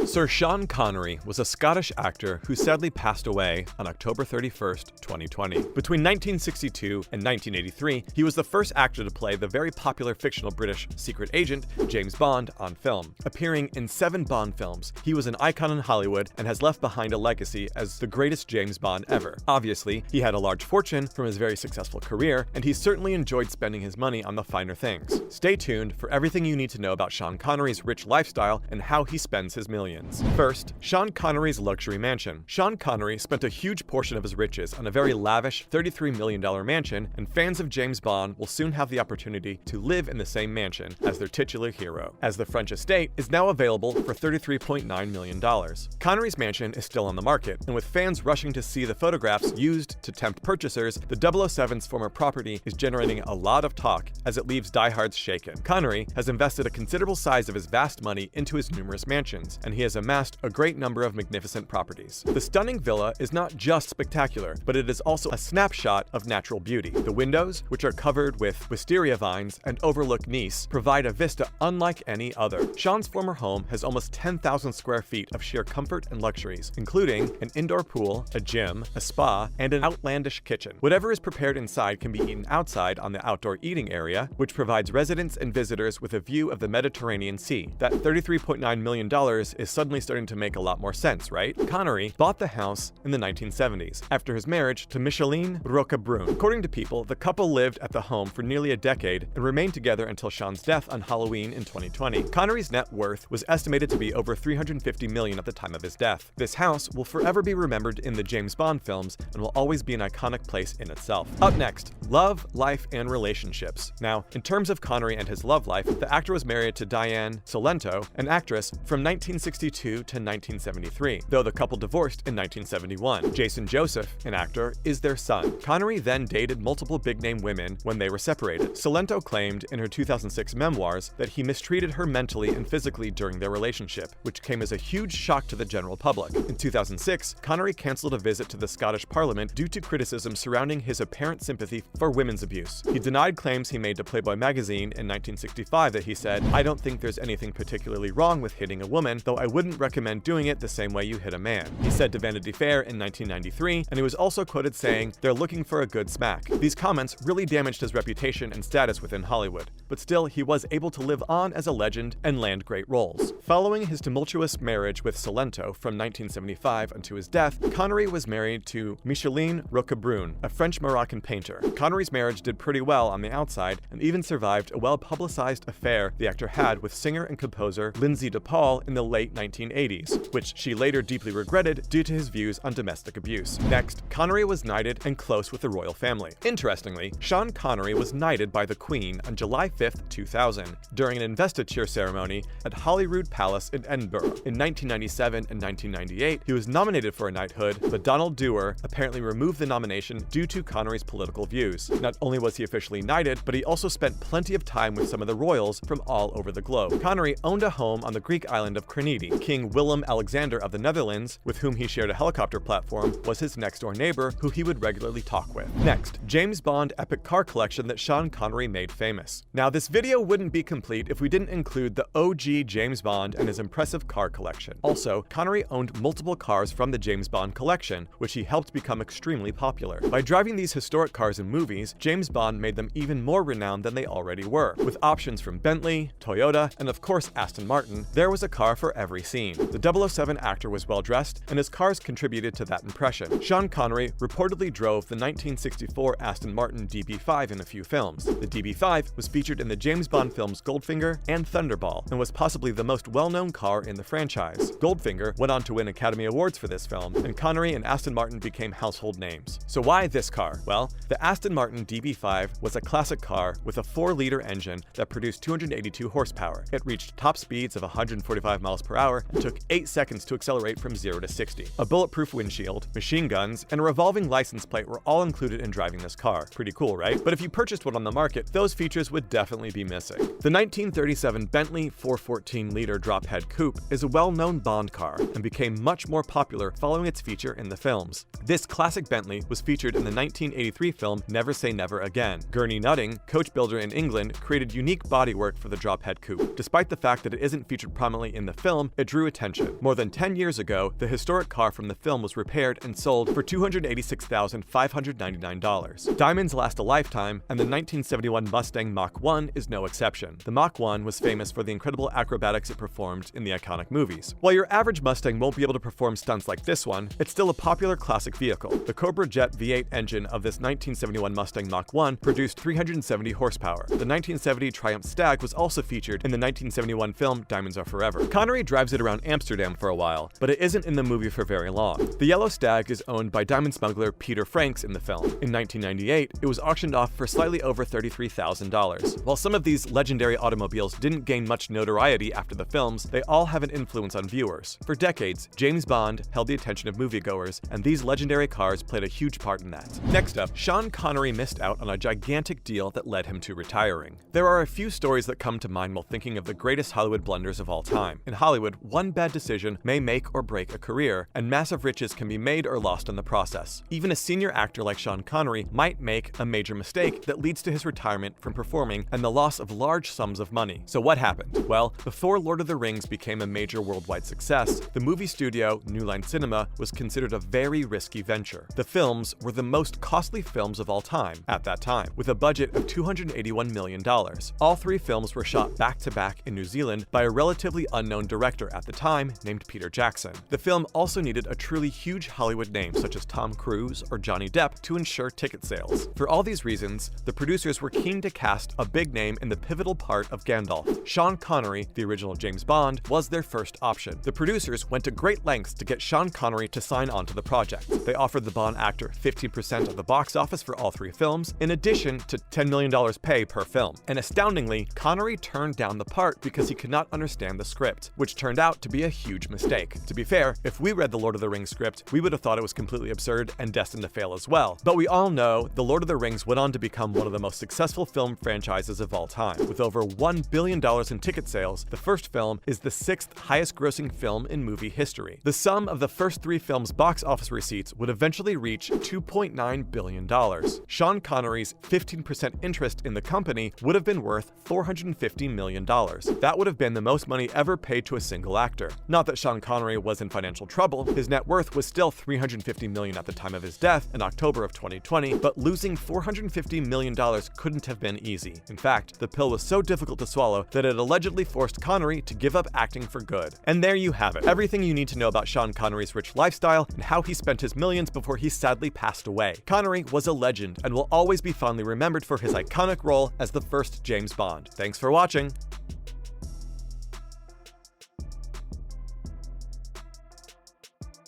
Sir Sean Connery was a Scottish actor who sadly passed away on October 31st, 2020. Between 1962 and 1983, he was the first actor to play the very popular fictional British secret agent James Bond on film. Appearing in 7 Bond films, he was an icon in Hollywood and has left behind a legacy as the greatest James Bond ever. Obviously, he had a large fortune from his very successful career, and he certainly enjoyed spending his money on the finer things. Stay tuned for everything you need to know about Sean Connery's rich lifestyle and how he spends his millions. First, Sean Connery's luxury mansion. Sean Connery spent a huge portion of his riches on a very lavish $33 million mansion, and fans of James Bond will soon have the opportunity to live in the same mansion as their titular hero, as the French estate is now available for $33.9 million. Connery's mansion is still on the market, and with fans rushing to see the photographs used to tempt purchasers, the 007's former property is generating a lot of talk as it leaves diehards shaken. Connery has invested a considerable size of his vast money into his numerous mansions, and he has amassed a great number of magnificent properties. The stunning villa is not just spectacular, but it is also a snapshot of natural beauty. The windows, which are covered with wisteria vines and overlook Nice, provide a vista unlike any other. Sean's former home has almost 10,000 square feet of sheer comfort and luxuries, including an indoor pool, a gym, a spa, and an outlandish kitchen. Whatever is prepared inside can be eaten outside on the outdoor eating area, which provides residents and visitors with a view of the Mediterranean Sea. That $33.9 million is suddenly starting to make a lot more sense, right? Connery bought the house in the 1970s after his marriage to Micheline Roquebrune. According to People, the couple lived at the home for nearly a decade and remained together until Sean's death on Halloween in 2020. Connery's net worth was estimated to be over $350 million at the time of his death. This house will forever be remembered in the James Bond films and will always be an iconic place in itself. Up next, love, life, and relationships. Now, in terms of Connery and his love life, the actor was married to Diane Cilento, an actress from 1962 to 1973, though the couple divorced in 1971. Jason Joseph, an actor, is their son. Connery then dated multiple big-name women when they were separated. Cilento claimed in her 2006 memoirs that he mistreated her mentally and physically during their relationship, which came as a huge shock to the general public. In 2006, Connery cancelled a visit to the Scottish Parliament due to criticism surrounding his apparent sympathy for women's abuse. He denied claims he made to Playboy magazine in 1965 that he said, "I don't think there's anything particularly wrong with hitting a woman, though I wouldn't recommend doing it the same way you hit a man," he said to Vanity Fair in 1993, and he was also quoted saying, "They're looking for a good smack." These comments really damaged his reputation and status within Hollywood, but still he was able to live on as a legend and land great roles. Following his tumultuous marriage with Cilento from 1975 until his death, Connery was married to Micheline Roquebrune, a French-Moroccan painter. Connery's marriage did pretty well on the outside and even survived a well-publicized affair the actor had with singer and composer Lindsay DePaul in the late 1980s, which she later deeply regretted due to his views on domestic abuse. Next, Connery was knighted and close with the royal family. Interestingly, Sean Connery was knighted by the Queen on July 5th, 2000, during an investiture ceremony at Holyrood Palace in Edinburgh. In 1997 and 1998, he was nominated for a knighthood, but Donald Dewar apparently removed the nomination due to Connery's political views. Not only was he officially knighted, but he also spent plenty of time with some of the royals from all over the globe. Connery owned a home on the Greek island of Kranidi. King Willem-Alexander of the Netherlands, with whom he shared a helicopter platform, was his next-door neighbor who he would regularly talk with. Next, James Bond epic car collection that Sean Connery made famous. Now, this video wouldn't be complete if we didn't include the OG James Bond and his impressive car collection. Also, Connery owned multiple cars from the James Bond collection, which he helped become extremely popular. By driving these historic cars in movies, James Bond made them even more renowned than they already were. With options from Bentley, Toyota, and of course Aston Martin, there was a car for every scene. The 007 actor was well-dressed, and his cars contributed to that impression. Sean Connery reportedly drove the 1964 Aston Martin DB5 in a few films. The DB5 was featured in the James Bond films Goldfinger and Thunderball, and was possibly the most well-known car in the franchise. Goldfinger went on to win Academy Awards for this film, and Connery and Aston Martin became household names. So why this car? Well, the Aston Martin DB5 was a classic car with a 4-liter engine that produced 282 horsepower. It reached top speeds of 145 miles per hour and took 8 seconds to accelerate from 0 to 60. A bulletproof windshield, machine guns, and a revolving license plate were all included in driving this car. Pretty cool, right? But if you purchased one on the market, those features would definitely be missing. The 1937 Bentley 414-liter drop-head coupe is a well-known Bond car and became much more popular following its feature in the films. This classic Bentley was featured in the 1983 film Never Say Never Again. Gurney Nutting, coach builder in England, created unique bodywork for the drop-head coupe. Despite the fact that it isn't featured prominently in the film, film, it drew attention. More than 10 years ago, the historic car from the film was repaired and sold for $286,599. Diamonds last a lifetime, and the 1971 Mustang Mach 1 is no exception. The Mach 1 was famous for the incredible acrobatics it performed in the iconic movies. While your average Mustang won't be able to perform stunts like this one, it's still a popular classic vehicle. The Cobra Jet V8 engine of this 1971 Mustang Mach 1 produced 370 horsepower. The 1970 Triumph Stag was also featured in the 1971 film Diamonds Are Forever. Connery drives it around Amsterdam for a while, but it isn't in the movie for very long. The yellow Stag is owned by diamond smuggler Peter Franks in the film. In 1998, it was auctioned off for slightly over $33,000. While some of these legendary automobiles didn't gain much notoriety after the films, they all have an influence on viewers. For decades, James Bond held the attention of moviegoers, and these legendary cars played a huge part in that. Next up, Sean Connery missed out on a gigantic deal that led him to retiring. There are a few stories that come to mind while thinking of the greatest Hollywood blunders of all time. In Hollywood, one bad decision may make or break a career, and massive riches can be made or lost in the process. Even a senior actor like Sean Connery might make a major mistake that leads to his retirement from performing and the loss of large sums of money. So what happened? Well, before Lord of the Rings became a major worldwide success, the movie studio New Line Cinema was considered a very risky venture. The films were the most costly films of all time at that time, with a budget of $281 million. All three films were shot back-to-back in New Zealand by a relatively unknown director at the time named Peter Jackson. The film also needed a truly huge Hollywood name such as Tom Cruise or Johnny Depp to ensure ticket sales. For all these reasons, the producers were keen to cast a big name in the pivotal part of Gandalf. Sean Connery, the original James Bond, was their first option. The producers went to great lengths to get Sean Connery to sign on to the project. They offered the Bond actor 15% of the box office for all three films, in addition to $10 million pay per film. And astoundingly, Connery turned down the part because he could not understand the script, which turned out to be a huge mistake. To be fair, if we read the Lord of the Rings script, we would have thought it was completely absurd and destined to fail as well. But we all know the Lord of the Rings went on to become one of the most successful film franchises of all time. With over $1 billion in ticket sales, the first film is the 6th highest grossing film in movie history. The sum of the first three films' box office receipts would eventually reach $2.9 billion. Sean Connery's 15% interest in the company would have been worth $450 million. That would have been the most money ever paid to a single actor. Not that Sean Connery was in financial trouble, his net worth was still $350 million at the time of his death in October of 2020, but losing $450 million couldn't have been easy. In fact, the pill was so difficult to swallow that it allegedly forced Connery to give up acting for good. And there you have it, everything you need to know about Sean Connery's rich lifestyle and how he spent his millions before he sadly passed away. Connery was a legend and will always be fondly remembered for his iconic role as the first James Bond. Thanks for watching!